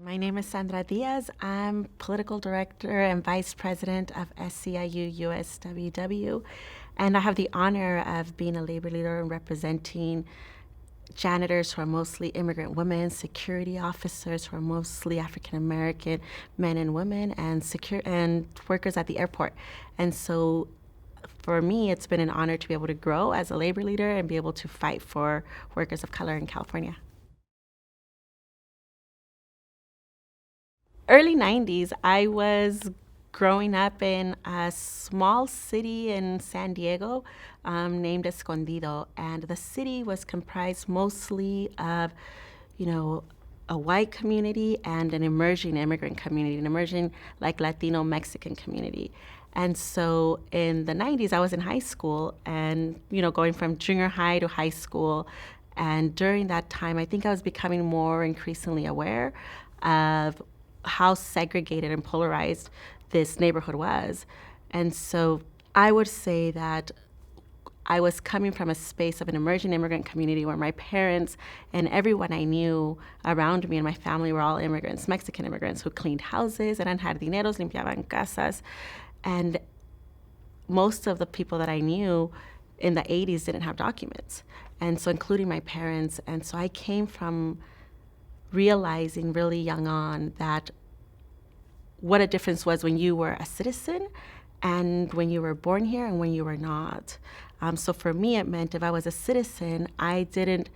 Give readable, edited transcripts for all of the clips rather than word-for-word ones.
My name is Sandra Diaz. I'm political director and vice president of SCIU USWW, and I have the honor of being a labor leader and representing janitors who are mostly immigrant women, security officers who are mostly African American men and women, and workers at the airport. And so for me, it's been an honor to be able to grow as a labor leader and be able to fight for workers of color in California. Early 90s, I was growing up in a small city in San Diego named Escondido. And the city was comprised mostly of, you know, a white community and an emerging immigrant community, an emerging like Latino Mexican community. And so in the 90s, I was in high school and, going from junior high to high school. And during that time, I think I was becoming more increasingly aware of how segregated and polarized this neighborhood was. And so I would say that I was coming from a space of an emerging immigrant community where my parents and everyone I knew around me and my family were all immigrants, Mexican immigrants who cleaned houses, eran jardineros, limpiaban casas. And most of the people that I knew in the 80s didn't have documents. And so, including my parents. And so I came from realizing really young on that what a difference was when you were a citizen and when you were born here and when you were not. So for me, it meant if I was a citizen, I didn't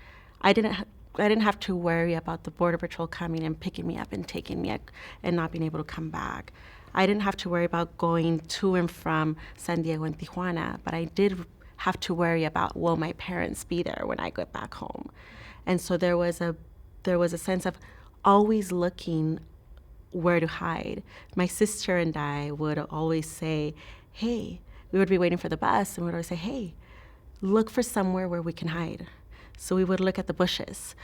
have to worry about the Border Patrol coming and picking me up and taking me and not being able to come back. I didn't have to worry about going to and from San Diego and Tijuana, but I did have to worry about, will my parents be there when I get back home? And so there was a sense of always looking where to hide. My sister and I would always say, hey, we would be waiting for the bus and we would always say, hey, look for somewhere where we can hide. So we would look at the bushes.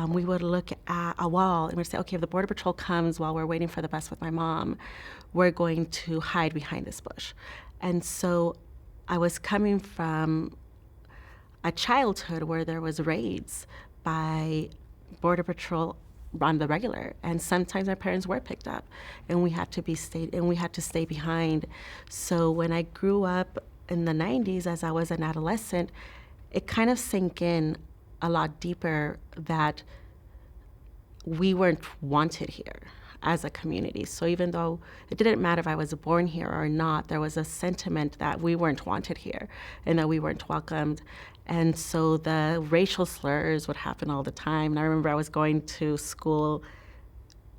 We would look at a wall and we'd say, okay, if the Border Patrol comes while we're waiting for the bus with my mom, we're going to hide behind this bush. And so I was coming from a childhood where there was raids by Border Patrol on the regular, and sometimes our parents were picked up, and we had to stay behind. So when I grew up in the 90s, as I was an adolescent, it kind of sank in a lot deeper that we weren't wanted here as a community. So even though it didn't matter if I was born here or not, there was a sentiment that we weren't wanted here and that we weren't welcomed. And so the racial slurs would happen all the time. And I remember I was going to school.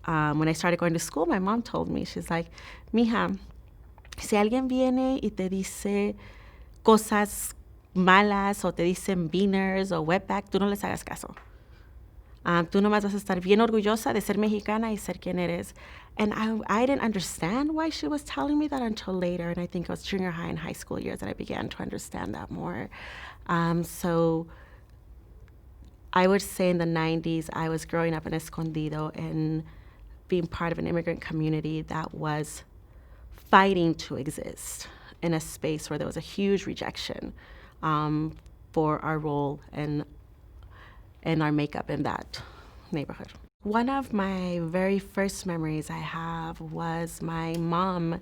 When I started going to school, my mom told me, she's like, mija, si alguien viene y te dice cosas malas o te dicen beaners o wetback, tú no les hagas caso. Tú nomás vas a estar bien orgullosa de ser mexicana y ser quien eres. And I didn't understand why she was telling me that until later. And I think it was junior high and high school years that I began to understand that more. So I would say in the 90s, I was growing up in Escondido and being part of an immigrant community that was fighting to exist in a space where there was a huge rejection for our role and our makeup in that neighborhood. One of my very first memories I have was my mom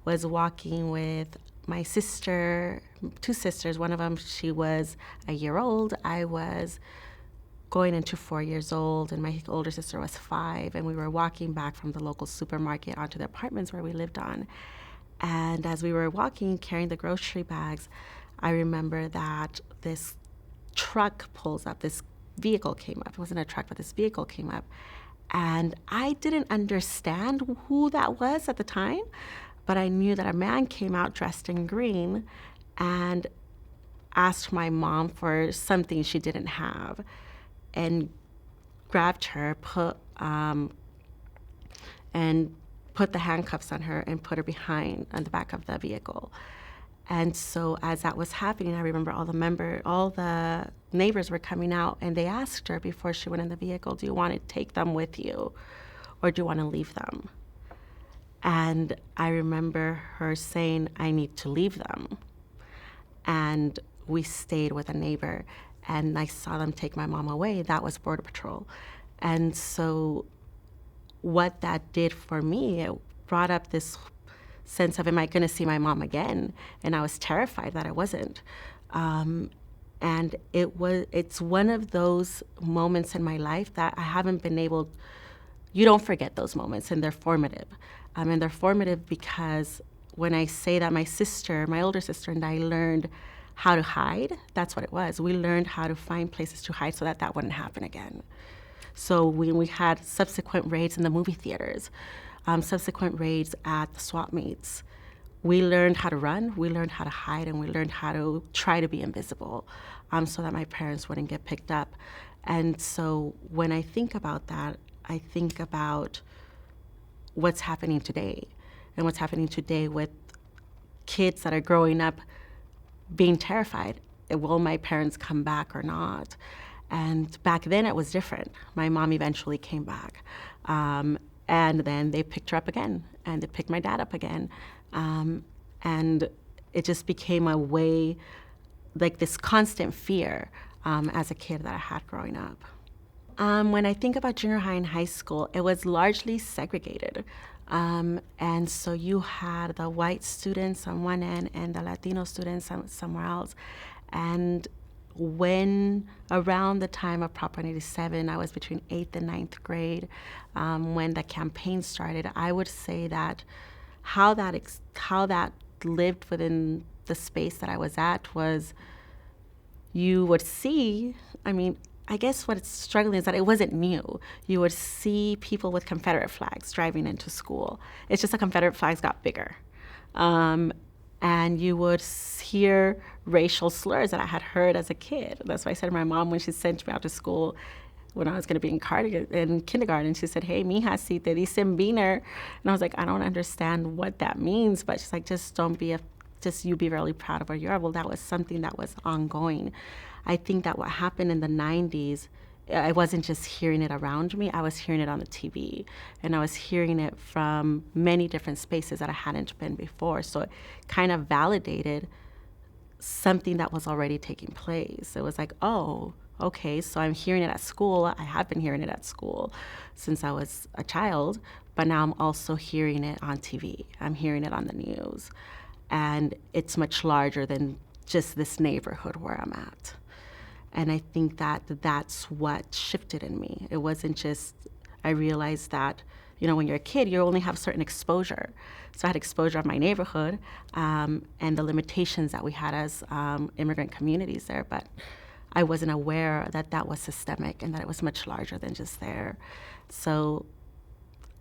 was walking with my sister, two sisters. One of them, she was a year old. I was going into 4 years old, and my older sister was 5. And we were walking back from the local supermarket onto the apartments where we lived on. And as we were walking, carrying the grocery bags, I remember that this truck pulls up, this vehicle came up. It wasn't a truck, but this vehicle came up. And I didn't understand who that was at the time, but I knew that a man came out dressed in green and asked my mom for something she didn't have and grabbed her, and put the handcuffs on her and put her behind on the back of the vehicle. And so as that was happening, I remember all the neighbors were coming out, and they asked her before she went in the vehicle, do you want to take them with you or do you want to leave them? And I remember her saying, I need to leave them. And we stayed with a neighbor, and I saw them take my mom away. That was Border Patrol. And so what that did for me, it brought up this sense of, am I going to see my mom again? And I was terrified that I wasn't. And it's one of those moments in my life that I haven't been able, you don't forget those moments, and they're formative. And they're formative because when I say that my older sister and I learned how to hide, that's what it was. We learned how to find places to hide so that that wouldn't happen again. So when we had subsequent raids in the movie theaters, subsequent raids at the swap meets, we learned how to run, we learned how to hide, and we learned how to try to be invisible, so that my parents wouldn't get picked up. And so when I think about that, I think about what's happening today, and what's happening today with kids that are growing up being terrified. Will my parents come back or not? And back then it was different. My mom eventually came back. And then they picked her up again, and they picked my dad up again. And it just became a way, like this constant fear as a kid that I had growing up. When I think about junior high and high school, it was largely segregated. And so you had the white students on one end and the Latino students somewhere else. And when around the time of Prop 187, I was between 8th and 9th grade, when the campaign started, I would say that how that lived within the space that I was at was, you would see, I guess what's struggling is that it wasn't new. You would see people with Confederate flags driving into school. It's just the Confederate flags got bigger. And you would hear racial slurs that I had heard as a kid. That's why I said to my mom when she sent me out to school when I was going to be in kindergarten, she said, "Hey, mija, si te dicen beaner." And I was like, I don't understand what that means. But she's like, just you be really proud of where you are. Well, that was something that was ongoing. I think that what happened in the 90s, I wasn't just hearing it around me, I was hearing it on the TV. And I was hearing it from many different spaces that I hadn't been before. So it kind of validated something that was already taking place. It was like, oh, okay, so I'm hearing it at school. I have been hearing it at school since I was a child, but now I'm also hearing it on TV. I'm hearing it on the news. And it's much larger than just this neighborhood where I'm at. And I think that that's what shifted in me. It wasn't just, I realized that, when you're a kid, you only have certain exposure. So I had exposure of my neighborhood and the limitations that we had as immigrant communities there, but I wasn't aware that that was systemic and that it was much larger than just there. So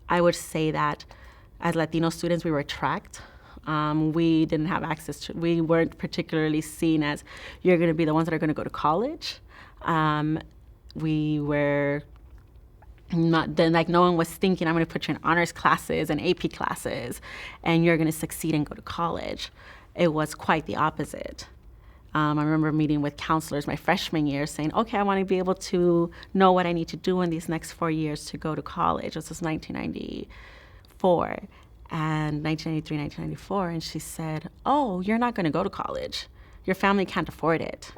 I would say that as Latino students, we were tracked. We didn't have access to, we weren't particularly seen as, you're going to be the ones that are going to go to college. We were not, then like no one was thinking, I'm going to put you in honors classes and AP classes and you're going to succeed and go to college. It was quite the opposite. I remember meeting with counselors my freshman year saying, okay, I want to be able to know what I need to do in these next 4 years to go to college. This was 1994 and 1993, 1994. And she said, oh, you're not going to go to college. Your family can't afford it.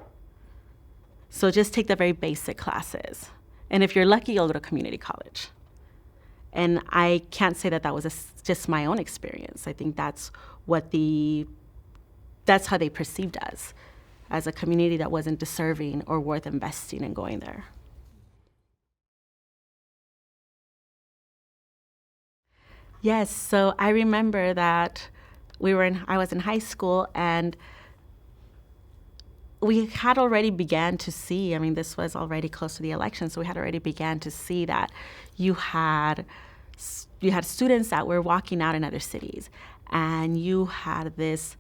So just take the very basic classes. And if you're lucky, you'll go to community college. And I can't say that that was just my own experience. I think that's that's how they perceived us, as a community that wasn't deserving or worth investing in going there. Yes, so I remember that I was in high school and we had already began to see, this was already close to the election, so we had already began to see that you had students that were walking out in other cities, and you had this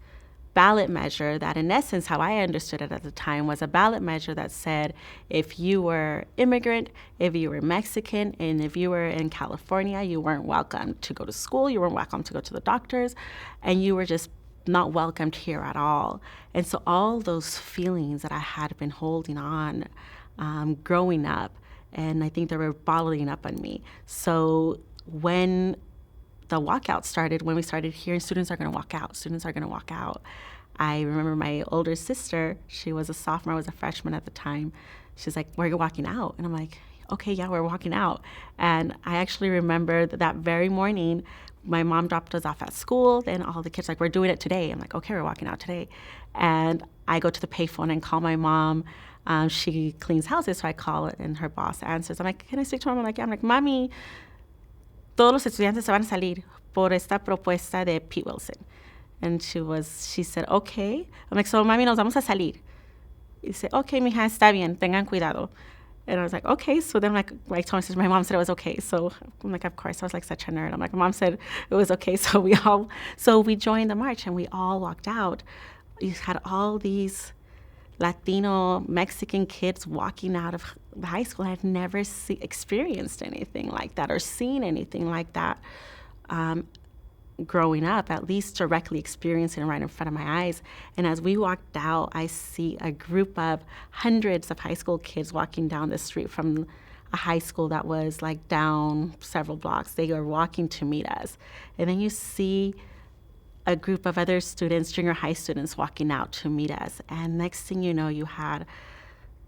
ballot measure that, in essence, how I understood it at the time, was a ballot measure that said if you were immigrant, if you were Mexican, and if you were in California, you weren't welcome to go to school, you weren't welcome to go to the doctors, and you were just not welcomed here at all. And so all those feelings that I had been holding on growing up, and I think they were bottling up on me. So when the walkout started, when we started hearing students are going to walk out, I remember my older sister, she was a sophomore, I was a freshman at the time. She's like, where are you walking out? And I'm like, okay, yeah, we're walking out. And I actually remember that very morning, my mom dropped us off at school. Then all the kids like, we're doing it today. I'm like, okay, we're walking out today. And I go to the payphone and call my mom. She cleans houses, so I call it, and her boss answers. I'm like, can I speak to her? I'm like, yeah. I'm like, Mami, todos los estudiantes se van a salir por esta propuesta de Pete Wilson. And she said, okay. I'm like, so Mami, nos vamos a salir. He said, okay, mija, está bien, tengan cuidado. And I was like, okay. So then, like Tony says, my mom said it was okay. So I'm like, of course. I was like such a nerd. I'm like, my mom said it was okay. So we joined the march and we all walked out. You had all these Latino, Mexican kids walking out of the high school. I've never experienced anything like that or seen anything like that growing up, at least directly experiencing it right in front of my eyes. And as we walked out, I see a group of hundreds of high school kids walking down the street from a high school that was like down several blocks. They are walking to meet us. And then you see a group of other students, junior high students, walking out to meet us. And next thing you know, you had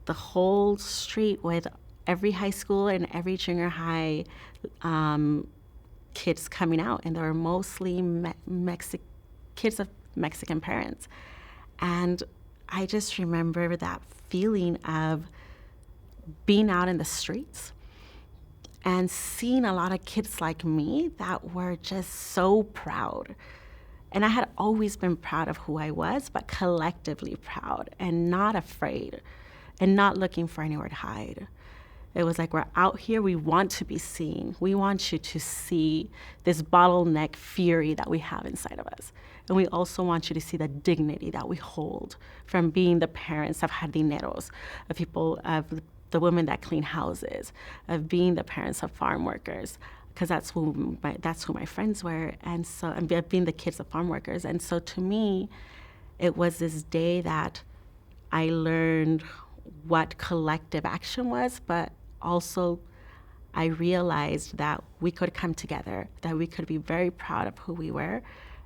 the whole street with every high school and every junior high kids coming out, and they were mostly kids of Mexican parents. And I just remember that feeling of being out in the streets and seeing a lot of kids like me that were just so proud. And I had always been proud of who I was, but collectively proud and not afraid and not looking for anywhere to hide. It was like, we're out here, we want to be seen. We want you to see this bottleneck fury that we have inside of us. And we also want you to see the dignity that we hold from being the parents of jardineros, of people, of the women that clean houses, of being the parents of farm workers, because that's who my friends were, and being the kids of farm workers. And so to me, it was this day that I learned what collective action was, but also I realized that we could come together, that we could be very proud of who we were,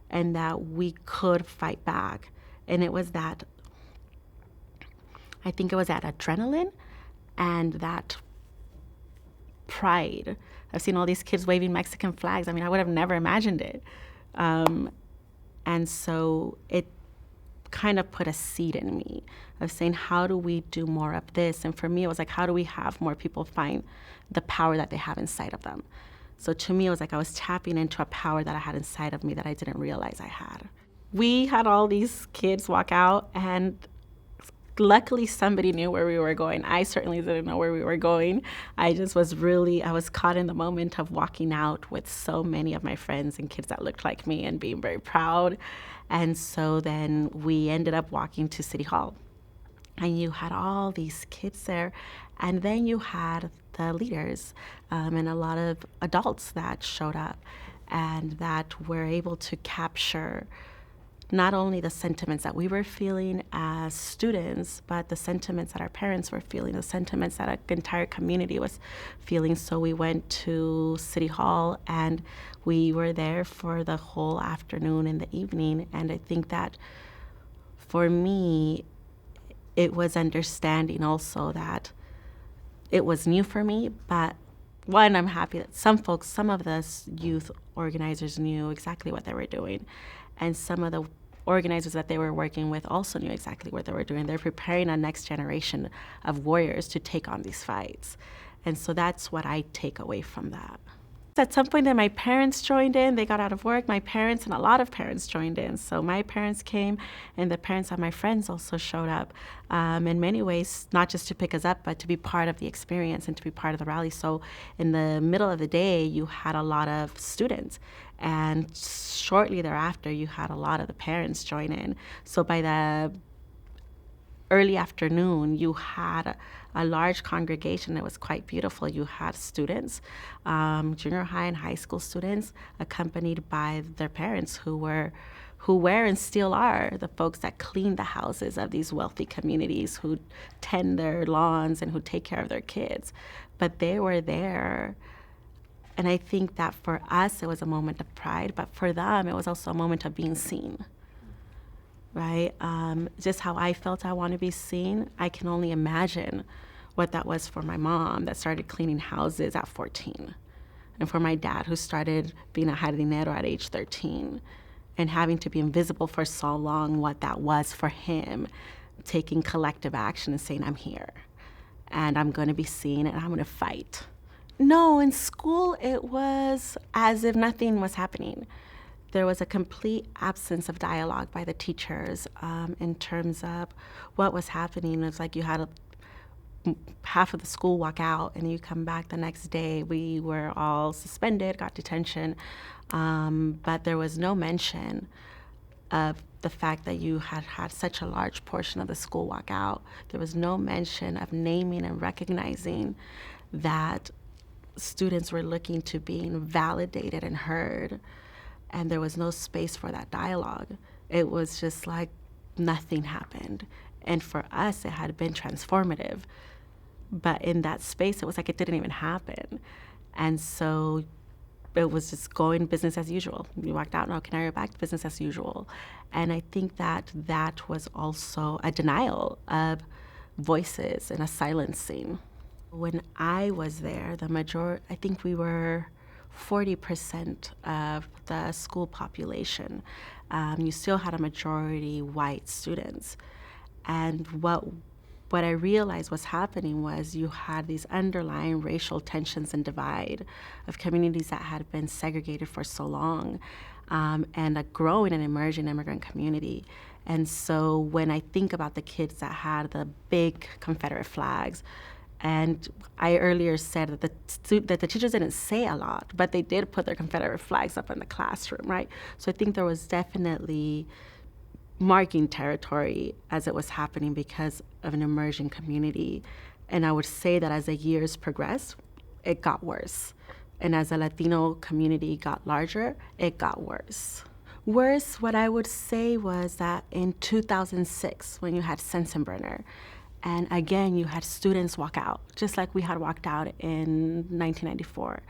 and that we could fight back. And it was that, I think it was that adrenaline and that pride. I've seen all these kids waving Mexican flags. I mean, I would have never imagined it. And so it kind of put a seed in me of saying, how do we do more of this? And for me, it was like, how do we have more people find the power that they have inside of them? So to me, it was like I was tapping into a power that I had inside of me that I didn't realize I had. We had all these kids walk out, and luckily somebody knew where we were going. I certainly didn't know where we were going. I was caught in the moment of walking out with so many of my friends and kids that looked like me and being very proud. And so then we ended up walking to City Hall. And you had all these kids there. And then you had the leaders and a lot of adults that showed up and that were able to capture not only the sentiments that we were feeling as students, but the sentiments that our parents were feeling, the sentiments that our entire community was feeling. So we went to City Hall and we were there for the whole afternoon and the evening. And I think that for me, it was understanding also that it was new for me, but one, I'm happy that some of the youth organizers knew exactly what they were doing. And some of the organizers that they were working with also knew exactly what they were doing. They're preparing a next generation of warriors to take on these fights. And so that's what I take away from that. At some point then my parents joined in. They got out of work. My parents and a lot of parents joined in. So my parents came and the parents of my friends also showed up in many ways, not just to pick us up, but to be part of the experience and to be part of the rally. So in the middle of the day, you had a lot of students. And shortly thereafter, you had a lot of the parents join in. So by the early afternoon, you had a large congregation. It was quite beautiful. You had students, junior high and high school students, accompanied by their parents who were and still are the folks that clean the houses of these wealthy communities, who tend their lawns and who take care of their kids. But they were there. And I think that for us, it was a moment of pride, but for them, it was also a moment of being seen. Right? Just how I felt I want to be seen, I can only imagine what that was for my mom that started cleaning houses at 14, and for my dad who started being a jardinero at age 13, and having to be invisible for so long, what that was for him, taking collective action and saying, I'm here and I'm going to be seen and I'm going to fight. No, in school, it was as if nothing was happening. There was a complete absence of dialogue by the teachers in terms of what was happening. It was like you had half of the school walk out and you come back the next day. We were all suspended, got detention, but there was no mention of the fact that you had had such a large portion of the school walk out. There was no mention of naming and recognizing that students were looking to being validated and heard, and there was no space for that dialogue. It was just like nothing happened. And for us, it had been transformative. But in that space, it was like it didn't even happen. And so it was just going business as usual. We walked out, now Canario back to business as usual. And I think that that was also a denial of voices and a silencing. When I was there, I think we were 40% of the school population. You still had a majority white students. And what I realized was happening was you had these underlying racial tensions and divide of communities that had been segregated for so long, and a growing and emerging immigrant community. And so when I think about the kids that had the big Confederate flags, and I earlier said that the teachers didn't say a lot, but they did put their Confederate flags up in the classroom, right? So I think there was definitely marking territory as it was happening because of an emerging community. And I would say that as the years progressed, it got worse. And as the Latino community got larger, it got worse. Worse, what I would say was that in 2006, when you had Sensenbrenner, and again, you had students walk out, just like we had walked out in 1994.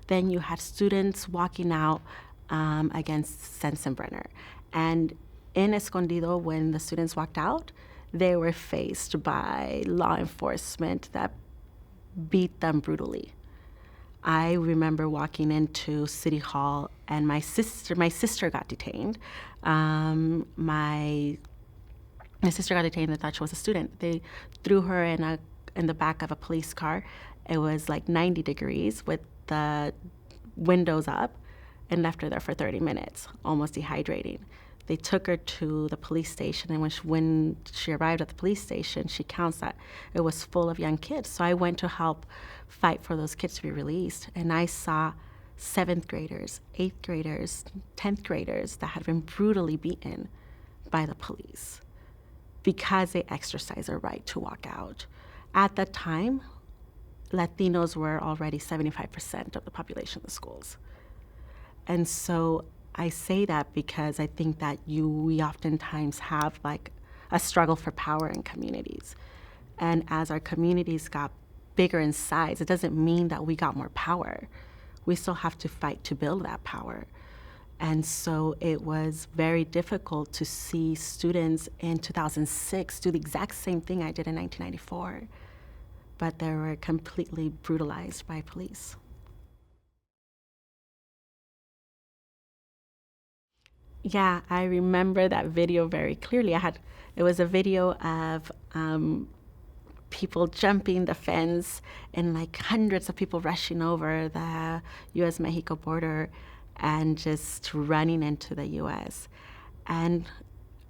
Then you had students walking out against Sensenbrenner. And in Escondido, when the students walked out, they were faced by law enforcement that beat them brutally. I remember walking into City Hall, and my sister got detained. My sister got detained and thought she was a student. They threw her in the back of a police car. It was like 90 degrees with the windows up, and left her there for 30 minutes, almost dehydrating. They took her to the police station, and when she arrived at the police station, she counts that it was full of young kids. So I went to help fight for those kids to be released, and I saw 7th graders, 8th graders, 10th graders that had been brutally beaten by the police because they exercised their right to walk out. At that time, Latinos were already 75% of the population of the schools. And so I say that because I think that we oftentimes have like a struggle for power in communities. And as our communities got bigger in size, it doesn't mean that we got more power. We still have to fight to build that power. And so it was very difficult to see students in 2006 do the exact same thing I did in 1994, but they were completely brutalized by police. Yeah, I remember that video very clearly. It was a video of people jumping the fence and like hundreds of people rushing over the U.S.-Mexico border and just running into the U.S. And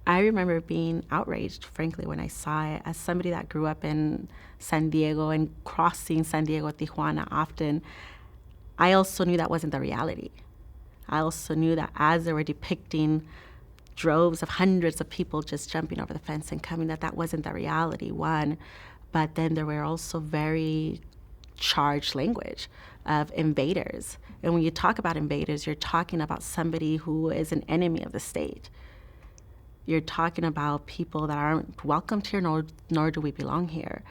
I remember being outraged, frankly, when I saw it. As somebody that grew up in San Diego and crossing San Diego, Tijuana often, I also knew that wasn't the reality. I also knew that as they were depicting droves of hundreds of people just jumping over the fence and coming, that wasn't the reality, one. But then there were also very charged language of invaders. And when you talk about invaders, you're talking about somebody who is an enemy of the state. You're talking about people that aren't welcomed here, nor do we belong here.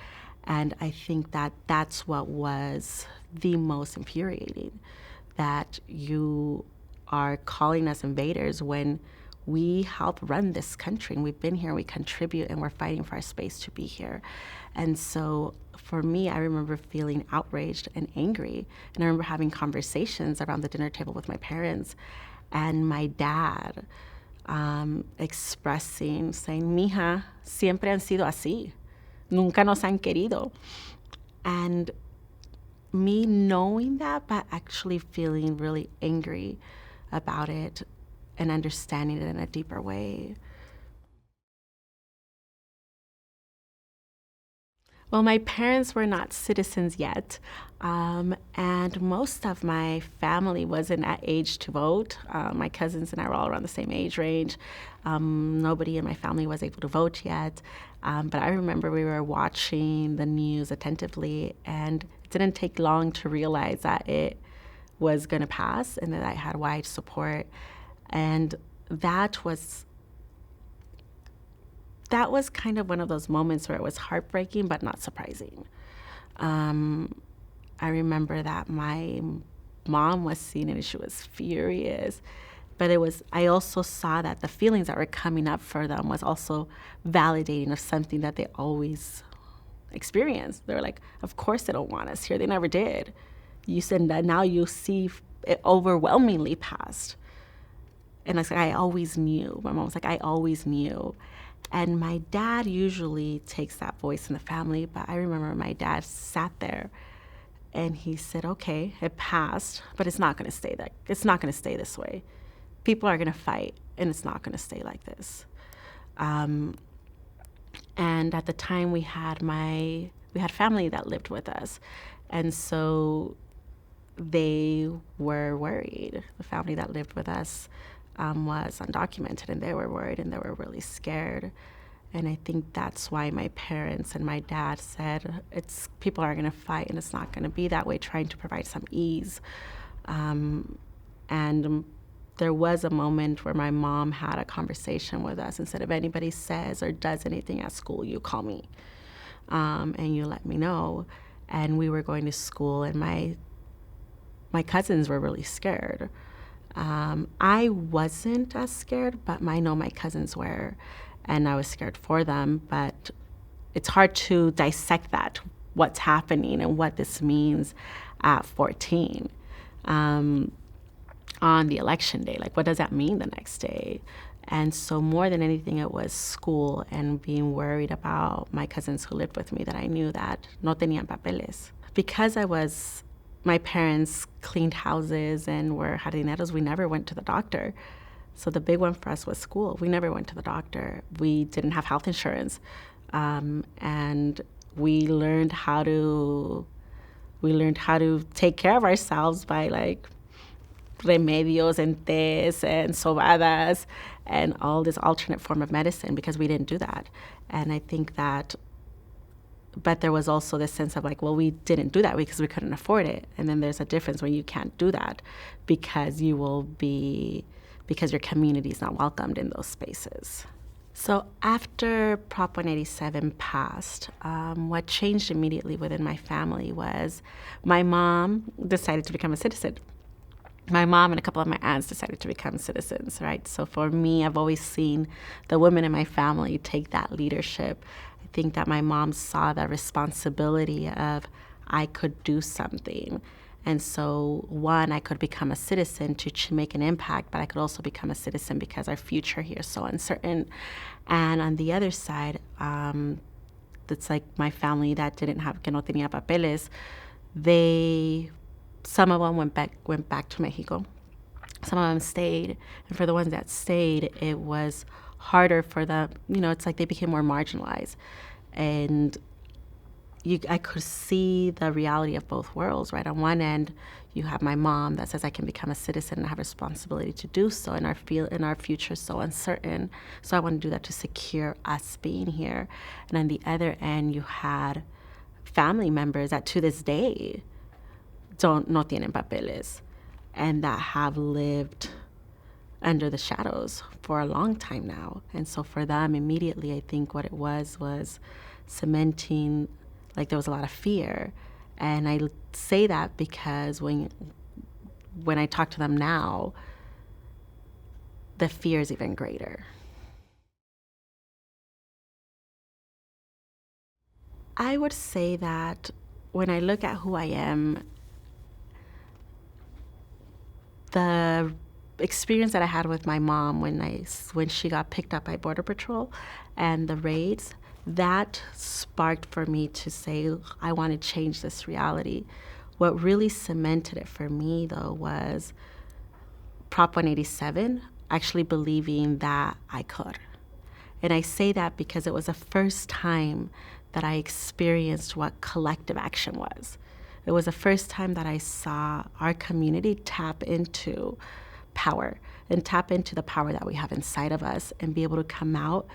And I think that that's what was the most infuriating, that you are calling us invaders when we help run this country, and we've been here, and we contribute, and we're fighting for our space to be here. And so for me, I remember feeling outraged and angry. And I remember having conversations around the dinner table with my parents, and my dad expressing, saying, mija, siempre han sido así. Nunca nos han querido. And me knowing that, but actually feeling really angry about it and understanding it in a deeper way. Well, my parents were not citizens yet, and most of my family wasn't at age to vote. My cousins and I were all around the same age range. Nobody in my family was able to vote yet, but I remember we were watching the news attentively, and it didn't take long to realize that it was going to pass and that I had wide support. And that was kind of one of those moments where it was heartbreaking but not surprising. I remember that my mom was seeing it and she was furious. But I also saw that the feelings that were coming up for them was also validating of something that they always experienced. They were like, of course they don't want us here. They never did. You said that now you see it overwhelmingly passed. And I was like, I always knew. My mom was like, I always knew. And my dad usually takes that voice in the family, but I remember my dad sat there and he said, okay, it passed, but it's not going to stay this way. People are going to fight, and it's not going to stay like this. And at the time we had family that lived with us. And so they were worried. The family that lived with us was undocumented, and they were worried and they were really scared. And I think that's why my parents and my dad said, people are going to fight, and it's not going to be that way, trying to provide some ease. And there was a moment where my mom had a conversation with us and said, if anybody says or does anything at school, you call me and you let me know. And we were going to school, and my cousins were really scared. I wasn't as scared, but I know my cousins were, and I was scared for them. But it's hard to dissect that, what's happening and what this means at 14 on the election day. Like, what does that mean the next day? And so more than anything, it was school and being worried about my cousins who lived with me that I knew that no tenían papeles. Because my parents cleaned houses and were jardineros, we never went to the doctor. So the big one for us was school. We never went to the doctor. We didn't have health insurance. And we learned how to take care of ourselves by like remedios and tés and sobadas and all this alternate form of medicine, because we didn't do that. And I think that, but there was also this sense of like, well, we didn't do that because we couldn't afford it. And then there's a difference when you can't do that because your community is not welcomed in those spaces. So after Prop 187 passed, what changed immediately within my family was my mom decided to become a citizen. My mom and a couple of my aunts decided to become citizens, right? So for me, I've always seen the women in my family take that leadership. I think that my mom saw the responsibility of I could do something. And so, one, I could become a citizen to make an impact, but I could also become a citizen because our future here is so uncertain. And on the other side, it's like my family that didn't have, que no tenía papeles, some of them went back to Mexico. Some of them stayed. And for the ones that stayed, it was harder for them. It's like they became more marginalized. And I could see the reality of both worlds, right? On one end, you have my mom that says I can become a citizen and I have a responsibility to do so, and our future is so uncertain. So I want to do that to secure us being here. And on the other end, you had family members that to this day no tienen papeles, and that have lived under the shadows for a long time now. And so for them, immediately, I think what it was cementing, like there was a lot of fear. And I say that because when I talk to them now, the fear is even greater. I would say that when I look at who I am, the experience that I had with my mom when she got picked up by Border Patrol and the raids, that sparked for me to say, I want to change this reality. What really cemented it for me, though, was Prop 187, actually believing that I could. And I say that because it was the first time that I experienced what collective action was. It was the first time that I saw our community tap into power and tap into the power that we have inside of us and be able to come out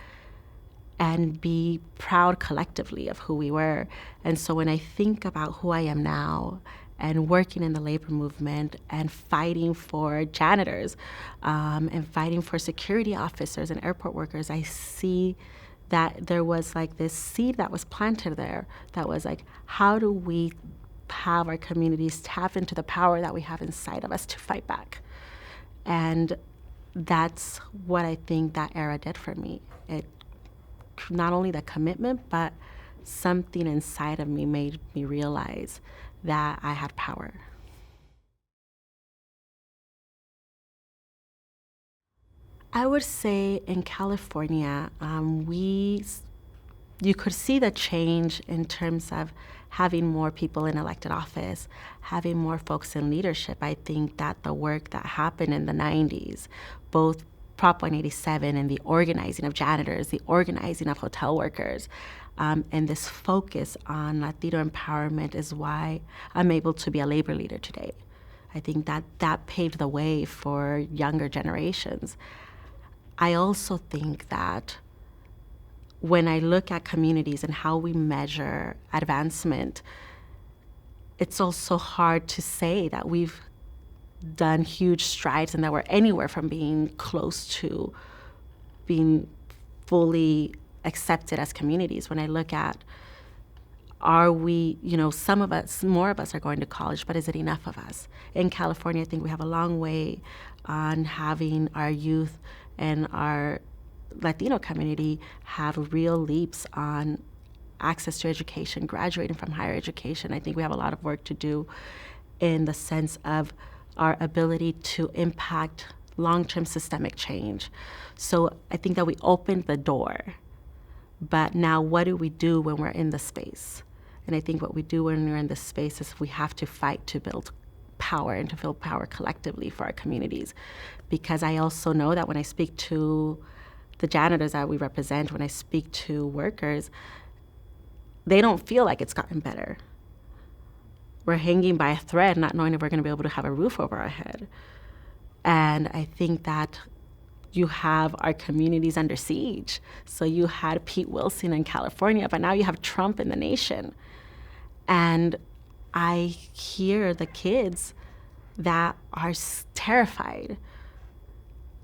and be proud collectively of who we were. And so when I think about who I am now and working in the labor movement and fighting for janitors and fighting for security officers and airport workers, I see that there was like this seed that was planted there that was like, how do we have our communities tap into the power that we have inside of us to fight back? And that's what I think that era did for me. It not only the commitment, but something inside of me made me realize that I had power. I would say in California, you could see the change in terms of having more people in elected office, having more folks in leadership. I think that the work that happened in the 90s, both Prop 187 and the organizing of janitors, the organizing of hotel workers, and this focus on Latino empowerment is why I'm able to be a labor leader today. I think that paved the way for younger generations. I also think that when I look at communities and how we measure advancement, it's also hard to say that we've done huge strides and that we're anywhere from being close to being fully accepted as communities. When I look at, are we, some of us, more of us are going to college, but is it enough of us? In California, I think we have a long way on having our youth and our Latino community have real leaps on access to education, graduating from higher education. I think we have a lot of work to do in the sense of our ability to impact long-term systemic change. So I think that we opened the door, but now what do we do when we're in the space? And I think what we do when we're in this space is we have to fight to build power and to build power collectively for our communities. Because I also know that when I speak to the janitors that we represent, when I speak to workers, they don't feel like it's gotten better. We're hanging by a thread, not knowing if we're going to be able to have a roof over our head. And I think that you have our communities under siege. So you had Pete Wilson in California, but now you have Trump in the nation. And I hear the kids that are terrified,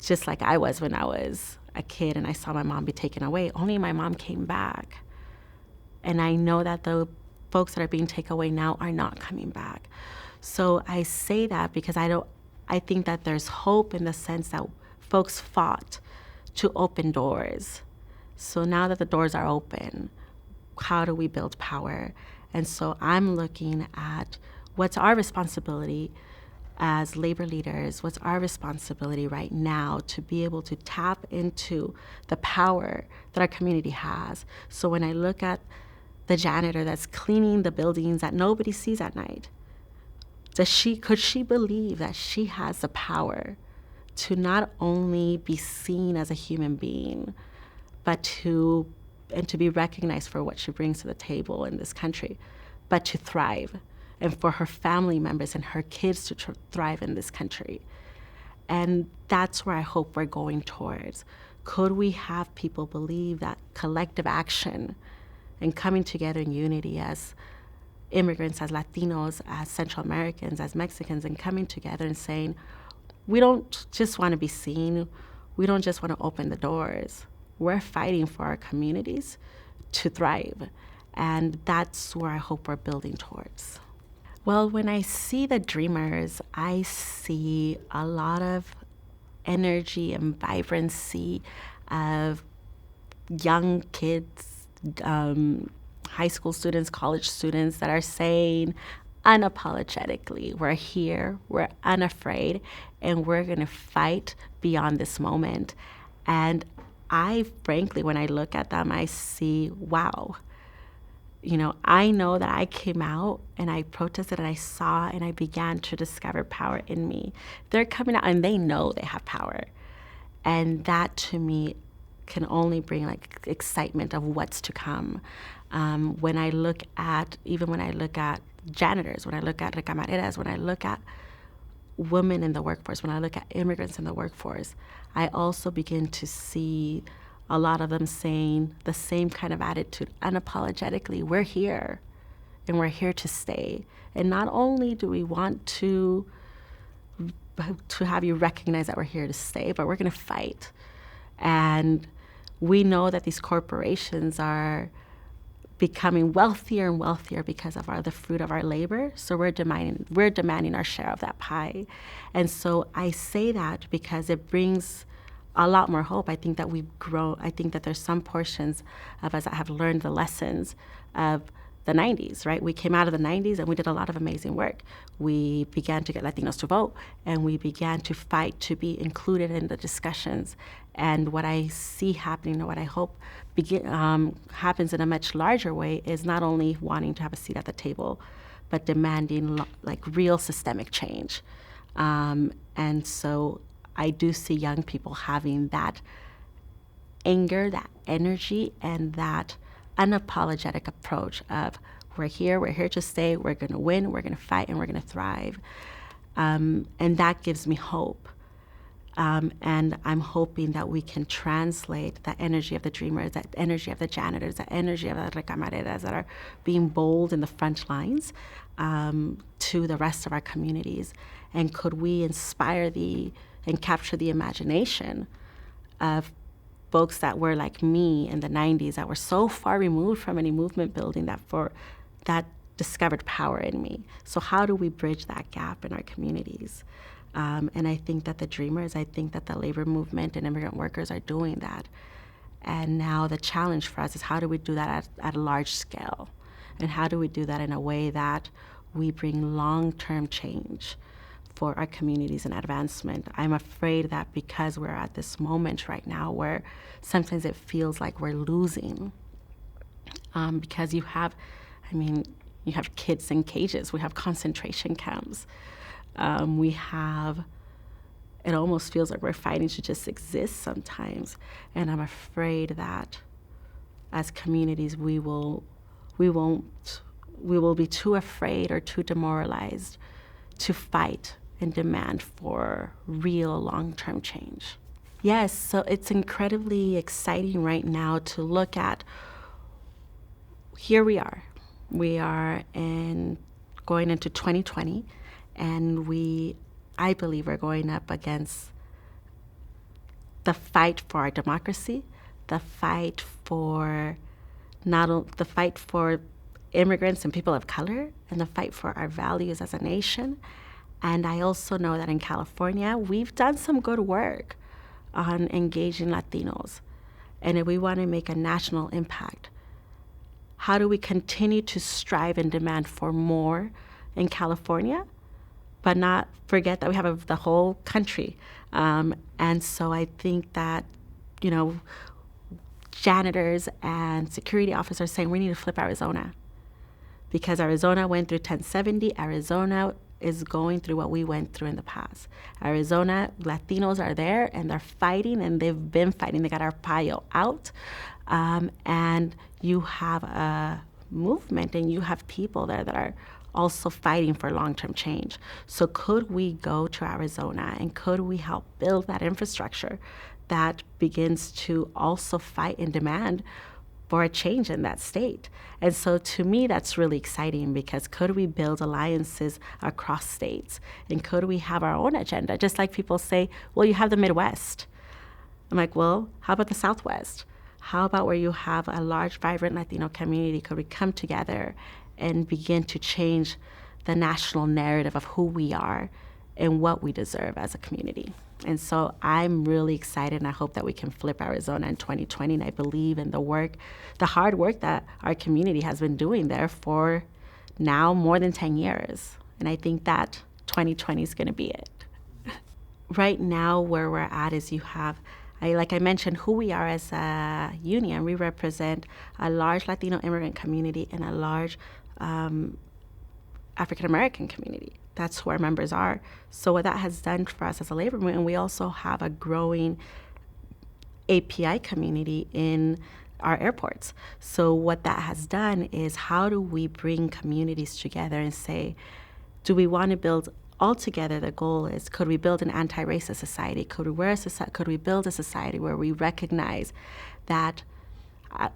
just like I was when I was a kid and I saw my mom be taken away. Only my mom came back. And I know that the folks that are being taken away now are not coming back. So I say that because I think that there's hope in the sense that folks fought to open doors. So now that the doors are open, how do we build power? And so I'm looking at what's our responsibility as labor leaders, what's our responsibility right now to be able to tap into the power that our community has. So when I look at the janitor that's cleaning the buildings that nobody sees at night, could she believe that she has the power to not only be seen as a human being, but to be recognized for what she brings to the table in this country, but to thrive, and for her family members and her kids to thrive in this country. And that's where I hope we're going towards. Could we have people believe that collective action and coming together in unity as immigrants, as Latinos, as Central Americans, as Mexicans, and coming together and saying, we don't just want to be seen, we don't just want to open the doors. We're fighting for our communities to thrive. And that's where I hope we're building towards. Well, when I see the dreamers, I see a lot of energy and vibrancy of young kids, high school students, college students that are saying unapologetically, we're here, we're unafraid, and we're going to fight beyond this moment. And I, frankly, when I look at them, I see, wow. I know that I came out and I protested and I saw and I began to discover power in me. They're coming out and they know they have power. And that to me can only bring like excitement of what's to come. When I look at janitors, when I look at recamareras, when I look at women in the workforce, when I look at immigrants in the workforce, I also begin to see a lot of them saying the same kind of attitude, unapologetically, we're here and we're here to stay. And not only do we want to have you recognize that we're here to stay, but we're going to fight. And we know that these corporations are becoming wealthier and wealthier because of the fruit of our labor. So we're demanding our share of that pie. And so I say that because it brings a lot more hope. I think that we've grown. I think that there's some portions of us that have learned the lessons of the 90s, right? We came out of the 90s and we did a lot of amazing work. We began to get Latinos to vote, and we began to fight to be included in the discussions. And what I see happening, or what I hope happens in a much larger way, is not only wanting to have a seat at the table, but demanding like real systemic change. And so I do see young people having that anger, that energy, and that unapologetic approach of we're here to stay, we're going to win, we're going to fight, and we're going to thrive. And that gives me hope. And I'm hoping that we can translate that energy of the dreamers, that energy of the janitors, that energy of the recamareras that are being bold in the front lines to the rest of our communities. And could we inspire and capture the imagination of folks that were like me in the 90s, that were so far removed from any movement building, that discovered power in me. So how do we bridge that gap in our communities? And I think that the dreamers, I think that the labor movement and immigrant workers are doing that. And now the challenge for us is how do we do that at a large scale? And how do we do that in a way that we bring long-term change for our communities and advancement? I'm afraid that because we're at this moment right now where sometimes it feels like we're losing, because you have kids in cages, we have concentration camps, it almost feels like we're fighting to just exist sometimes. And I'm afraid that as communities we will be too afraid or too demoralized to fight and demand for real long-term change. Yes, so it's incredibly exciting right now to look at, here we are. We are going into 2020, and I believe we're going up against the fight for our democracy, the fight for immigrants and people of color, and the fight for our values as a nation. And I also know that in California, we've done some good work on engaging Latinos. And if we want to make a national impact, how do we continue to strive and demand for more in California, but not forget that we have the whole country? And so I think that, janitors and security officers saying we need to flip Arizona, because Arizona went through 1070. Arizona is going through what we went through in the past. Arizona, Latinos are there and they're fighting, and they've been fighting. They got Arpaio out. And you have a movement and you have people there that are also fighting for long-term change. So could we go to Arizona and could we help build that infrastructure that begins to also fight and demand for a change in that state? And so to me, that's really exciting, because could we build alliances across states? And could we have our own agenda? Just like people say, well, you have the Midwest. I'm like, well, how about the Southwest? How about where you have a large, vibrant Latino community? Could we come together and begin to change the national narrative of who we are and what we deserve as a community. And so I'm really excited, and I hope that we can flip Arizona in 2020. And I believe in the hard work that our community has been doing there for now more than 10 years. And I think that 2020 is going to be it. Right now, where we're at is like I mentioned, who we are as a union. We represent a large Latino immigrant community and a large African American community. That's who our members are. So what that has done for us as a labor movement, and we also have a growing API community in our airports. So what that has done is, how do we bring communities together and say, do we want to build all together? The goal is, could we build an anti-racist society? Could we build a society where we recognize that I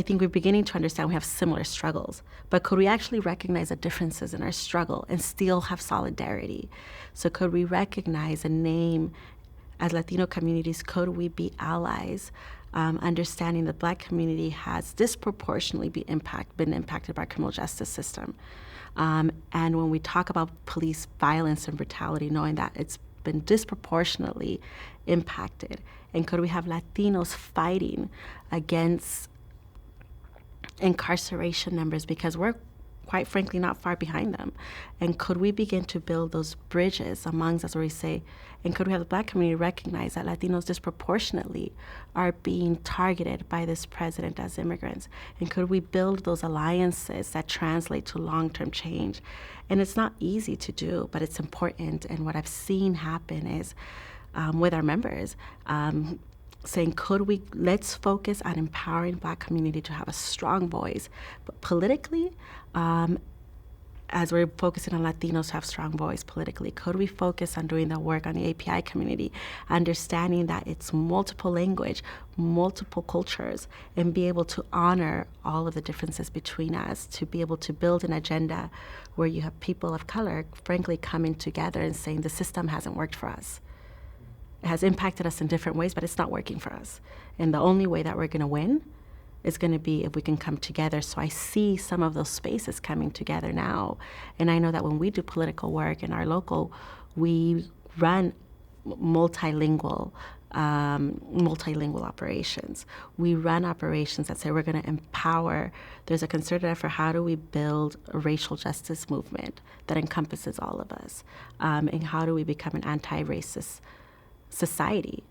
think we're beginning to understand we have similar struggles, but could we actually recognize the differences in our struggle and still have solidarity? So could we recognize and name, as Latino communities, could we be allies, understanding the Black community has disproportionately been impacted by our criminal justice system. And when we talk about police violence and brutality, knowing that it's been disproportionately impacted. And could we have Latinos fighting against incarceration numbers, because we're quite frankly not far behind them? And could we begin to build those bridges amongst us where we say, and could we have the Black community recognize that Latinos disproportionately are being targeted by this president as immigrants? And could we build those alliances that translate to long-term change? And it's not easy to do, but it's important. And what I've seen happen is, with our members, saying, let's focus on empowering Black community to have a strong voice, but politically, as we're focusing on Latinos to have strong voice politically, could we focus on doing the work on the API community, understanding that it's multiple language, multiple cultures, and be able to honor all of the differences between us, to be able to build an agenda where you have people of color, frankly, coming together and saying, the system hasn't worked for us. It has impacted us in different ways, but it's not working for us. And the only way that we're going to win is going to be if we can come together. So I see some of those spaces coming together now. And I know that when we do political work in our local, we run multilingual operations. We run operations that say we're going to empower. There's a concerted effort, how do we build a racial justice movement that encompasses all of us? And how do we become an anti-racist society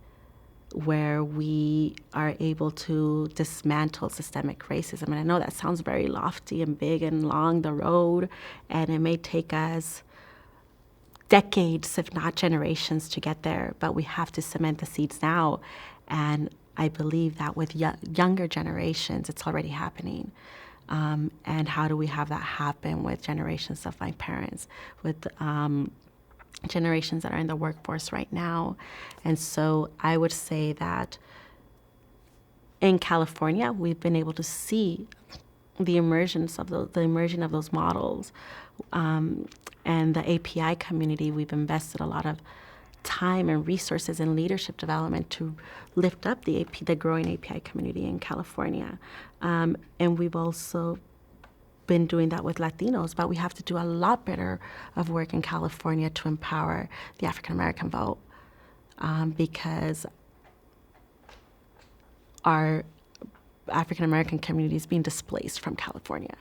where we are able to dismantle systemic racism? And I know that sounds very lofty and big and long the road, and it may take us decades, if not generations, to get there, but we have to cement the seeds now. And I believe that with younger generations, it's already happening. And how do we have that happen with generations of my parents, with generations that are in the workforce right now? And so I would say that in California, we've been able to see the immersion of those models. And the API community, we've invested a lot of time and resources in leadership development to lift up the growing API community in California. And we've also been doing that with Latinos, but we have to do a lot better of work in California to empower the African American vote, because our African American community is being displaced from California,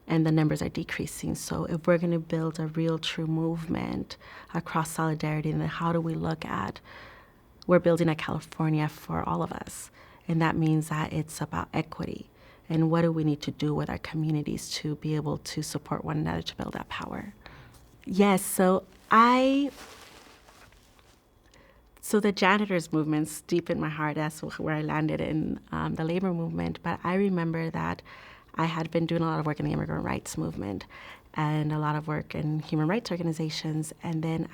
and the numbers are decreasing. So if we're going to build a real true movement across solidarity, then how do we look at, we're building a California for all of us, and that means that it's about equity. And what do we need to do with our communities to be able to support one another to build that power? Yes, so the janitors movement's deep in my heart. That's where I landed in the labor movement. But I remember that I had been doing a lot of work in the immigrant rights movement and a lot of work in human rights organizations. And then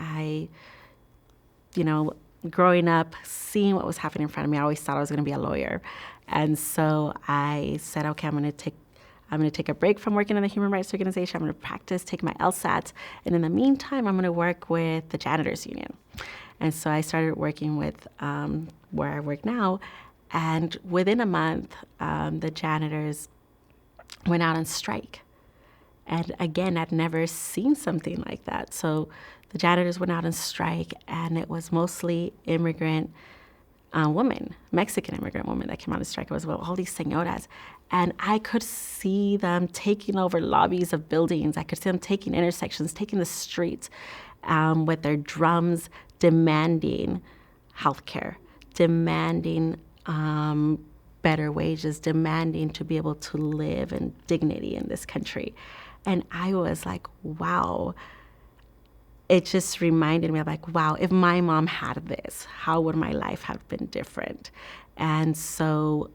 growing up, seeing what was happening in front of me, I always thought I was going to be a lawyer. And so I said, okay, I'm going to take a break from working in the human rights organization. I'm going to practice, take my LSATs. And in the meantime, I'm going to work with the janitors union. And so I started working with where I work now. And within a month, the janitors went out on strike. And again, I'd never seen something like that. So the janitors went out on strike, and it was mostly immigrant women, Mexican immigrant women that came out on strike. It was about all these señoras. And I could see them taking over lobbies of buildings. I could see them taking intersections, taking the streets with their drums, demanding healthcare, demanding better wages, demanding to be able to live in dignity in this country. And I was like, wow. It just reminded me of like, wow, if my mom had this, how would my life have been different? And so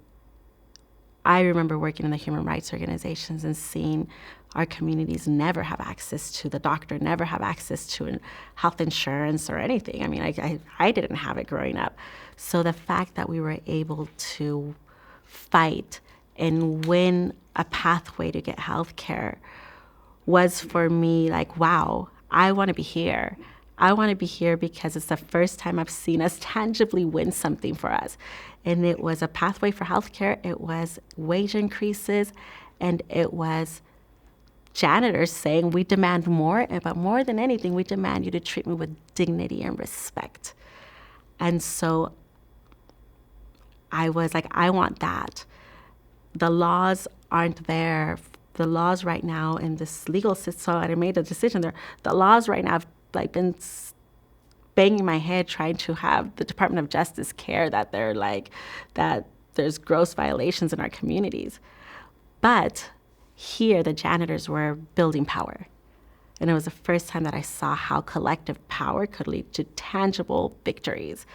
I remember working in the human rights organizations and seeing our communities never have access to the doctor, never have access to health insurance or anything. I mean, I didn't have it growing up. So the fact that we were able to fight and win a pathway to get health care was for me like, wow, I want to be here. I want to be here because it's the first time I've seen us tangibly win something for us. And it was a pathway for healthcare, it was wage increases, and it was janitors saying, we demand more, but more than anything, we demand you to treat me with dignity and respect. And so I was like, I want that. The laws aren't there. The laws right now in this legal system, so I made a decision there. The laws right now have like been banging my head trying to have the Department of Justice care that they're like, that there's gross violations in our communities. But here, the janitors were building power. And it was the first time that I saw how collective power could lead to tangible victories.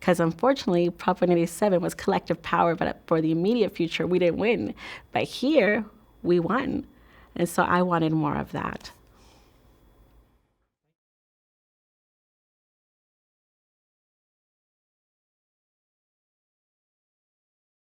Because unfortunately, Prop 187 was collective power, but for the immediate future, we didn't win. But here, we won. And so I wanted more of that.